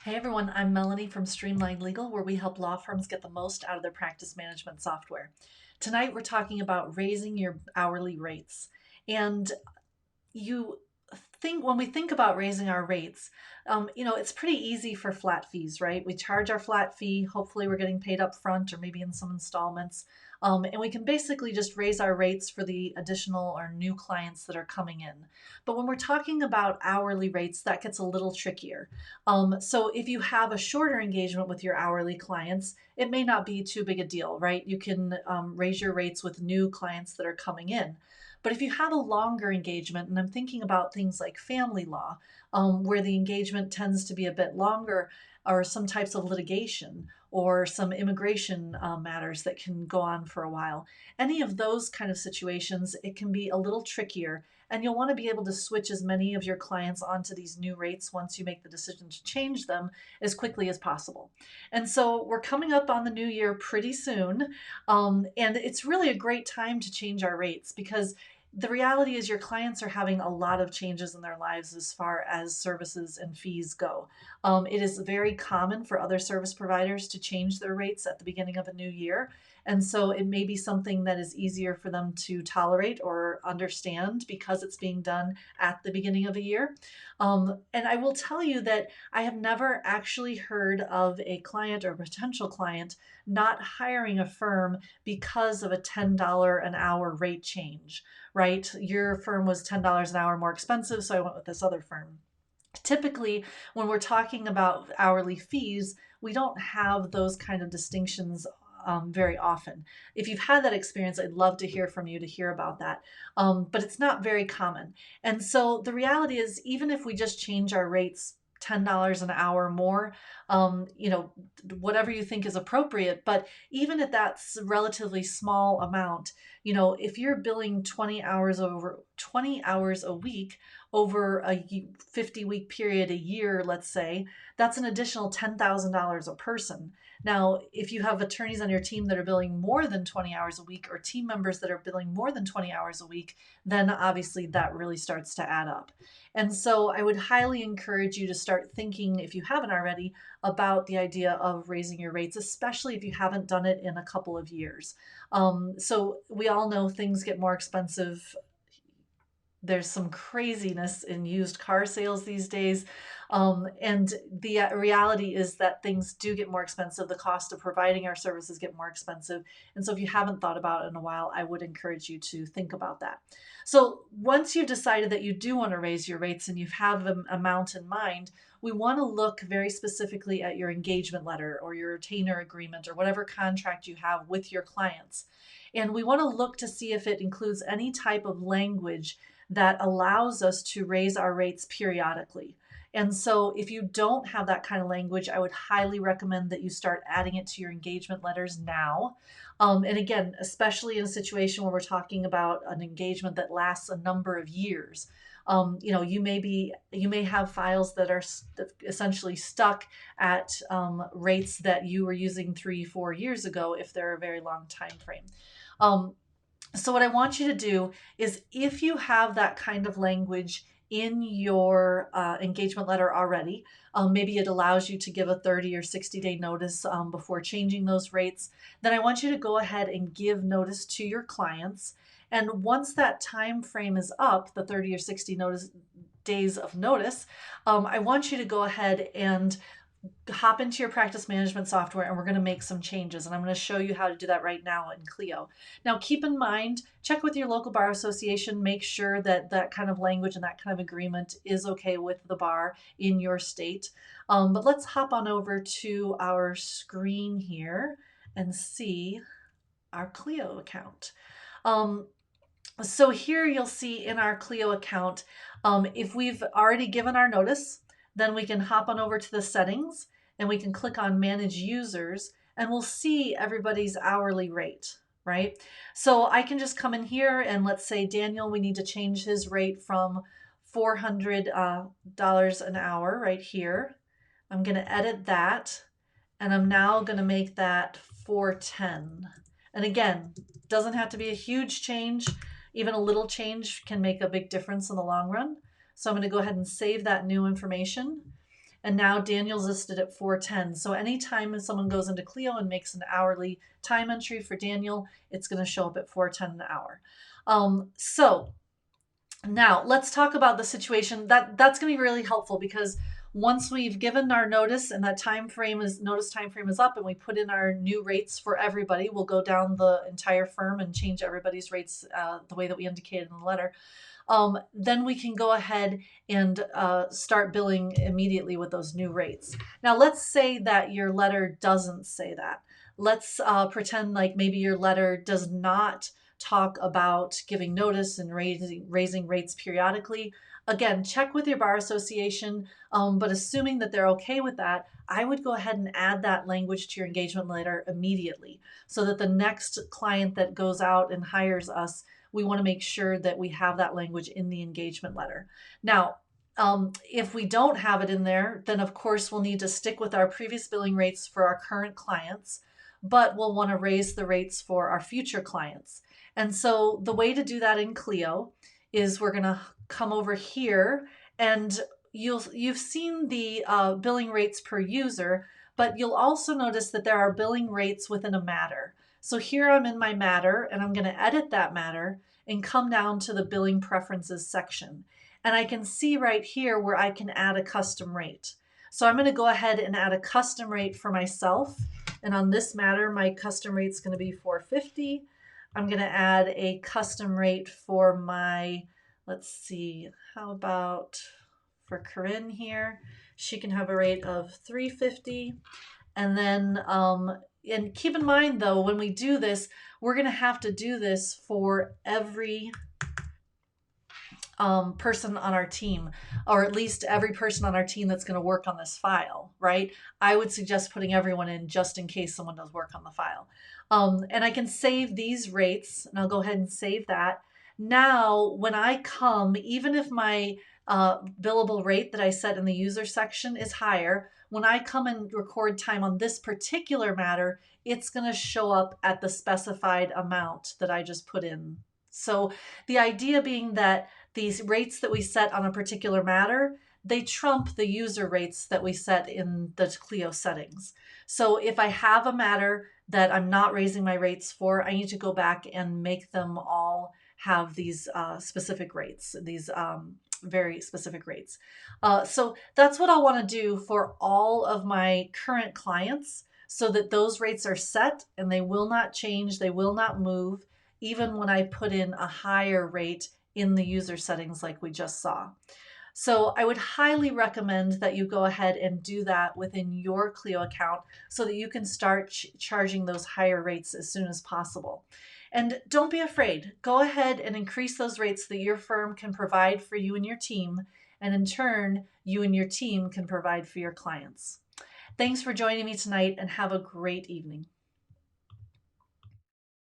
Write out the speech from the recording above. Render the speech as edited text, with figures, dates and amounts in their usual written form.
Hey everyone, I'm Melanie from Streamline Legal, where we help law firms get the most out of their practice management software. Tonight we're talking about raising your hourly rates. And you when we think about raising our rates, it's pretty easy for flat fees, right? We charge our flat fee. Hopefully, we're getting paid up front or maybe in some installments. And we can basically just raise our rates for the additional or new clients that are coming in. But when we're talking about hourly rates, that gets a little trickier. So if you have a shorter engagement with your hourly clients, it may not be too big a deal, right? You can raise your rates with new clients that are coming in. But if you have a longer engagement, and I'm thinking about things like family law, where the engagement tends to be a bit longer, or some types of litigation, or some immigration matters that can go on for a while, any of those kind of situations, it can be a little trickier. And you'll want to be able to switch as many of your clients onto these new rates once you make the decision to change them as quickly as possible. And so we're coming up on the new year pretty soon. And it's really a great time to change our rates because the reality is your clients are having a lot of changes in their lives as far as services and fees go. It is very common for other service providers to change their rates at the beginning of a new year. And so it may be something that is easier for them to tolerate or understand because it's being done at the beginning of a year. And I will tell you that I have never actually heard of a client or potential client not hiring a firm because of a $10 an hour rate change, right? Your firm was $10 an hour more expensive, so I went with this other firm. Typically, when we're talking about hourly fees, we don't have those kind of distinctions very often. If you've had that experience, I'd love to hear from you to hear about that. But it's not very common. And so the reality is, even if we just change our rates $10 an hour more, whatever you think is appropriate. But even at that relatively small amount, if you're billing 20 hours a week over a 50-week period a year, let's say, that's an additional $10,000 a person. Now, if you have attorneys on your team that are billing more than 20 hours a week or team members that are billing more than 20 hours a week, then obviously that really starts to add up. And so I would highly encourage you to start thinking, if you haven't already, about the idea of raising your rates, especially if you haven't done it in a couple of years. So we all know things get more expensive. There's some craziness in used car sales these days. And the reality is that things do get more expensive. The cost of providing our services get more expensive. And so if you haven't thought about it in a while, I would encourage you to think about that. So once you've decided that you do want to raise your rates and you have an amount in mind, we want to look very specifically at your engagement letter or your retainer agreement or whatever contract you have with your clients. And we want to look to see if it includes any type of language that allows us to raise our rates periodically. And so, if you don't have that kind of language, I would highly recommend that you start adding it to your engagement letters now. And again, especially in a situation where we're talking about an engagement that lasts a number of years. You may have files that are essentially stuck at rates that you were using 3, 4 years ago if they're a very long time frame. So what I want you to do is, if you have that kind of language in your engagement letter already, maybe it allows you to give a 30 or 60-day notice before changing those rates, then I want you to go ahead and give notice to your clients. And once that time frame is up, the 30 or 60 days of notice, I want you to go ahead and hop into your practice management software, and we're going to make some changes. And I'm going to show you how to do that right now in Clio. Now, keep in mind, check with your local bar association, make sure that that kind of language and that kind of agreement is okay with the bar in your state. But let's hop on over to our screen here and see our Clio account. So here you'll see in our Clio account, if we've already given our notice, then we can hop on over to the settings and we can click on manage users, and we'll see everybody's hourly rate, right? So I can just come in here and let's say Daniel, we need to change his rate from $400 an hour right here. I'm going to edit that, and I'm now going to make that 410. And again, doesn't have to be a huge change. Even a little change can make a big difference in the long run. So I'm going to go ahead and save that new information. And now Daniel's listed at 410. So anytime someone goes into Clio and makes an hourly time entry for Daniel, it's going to show up at 410 an hour. So now let's talk about the situation that's going to be really helpful, because once we've given our notice and that notice time frame is up and we put in our new rates for everybody, we'll go down the entire firm and change everybody's rates the way that we indicated in the letter. Then we can go ahead and start billing immediately with those new rates. Now, let's say that your letter doesn't say that. Let's pretend like maybe your letter does not talk about giving notice and raising rates periodically. Again, check with your bar association, but assuming that they're okay with that, I would go ahead and add that language to your engagement letter immediately, so that the next client that goes out and hires us, we want to make sure that we have that language in the engagement letter. Now, if we don't have it in there, then of course we'll need to stick with our previous billing rates for our current clients, but we'll want to raise the rates for our future clients. And so the way to do that in Clio is we're going to come over here, and you've seen the billing rates per user, but you'll also notice that there are billing rates within a matter. So here I'm in my matter, and I'm going to edit that matter and come down to the billing preferences section. And I can see right here where I can add a custom rate. So I'm going to go ahead and add a custom rate for myself. And on this matter, my custom rate is going to be $4.50. I'm going to add a custom rate for my, let's see, how about for Corinne here? She can have a rate of $3.50. And then, and keep in mind though, when we do this, we're going to have to do this for every person on our team, or at least every person on our team that's going to work on this file, right? I would suggest putting everyone in just in case someone does work on the file. And I can save these rates, and I'll go ahead and save that. Now, when I come, even if my billable rate that I set in the user section is higher, when I come and record time on this particular matter, it's going to show up at the specified amount that I just put in. So the idea being that these rates that we set on a particular matter, they trump the user rates that we set in the Clio settings. So if I have a matter that I'm not raising my rates for, I need to go back and make them all have these specific rates, these very specific rates. So that's what I'll want to do for all of my current clients, so that those rates are set and they will not change, they will not move, even when I put in a higher rate in the user settings like we just saw. So I would highly recommend that you go ahead and do that within your Clio account, so that you can start charging those higher rates as soon as possible. And don't be afraid. Go ahead and increase those rates that your firm can provide for you and your team, and in turn, you and your team can provide for your clients. Thanks for joining me tonight, and have a great evening.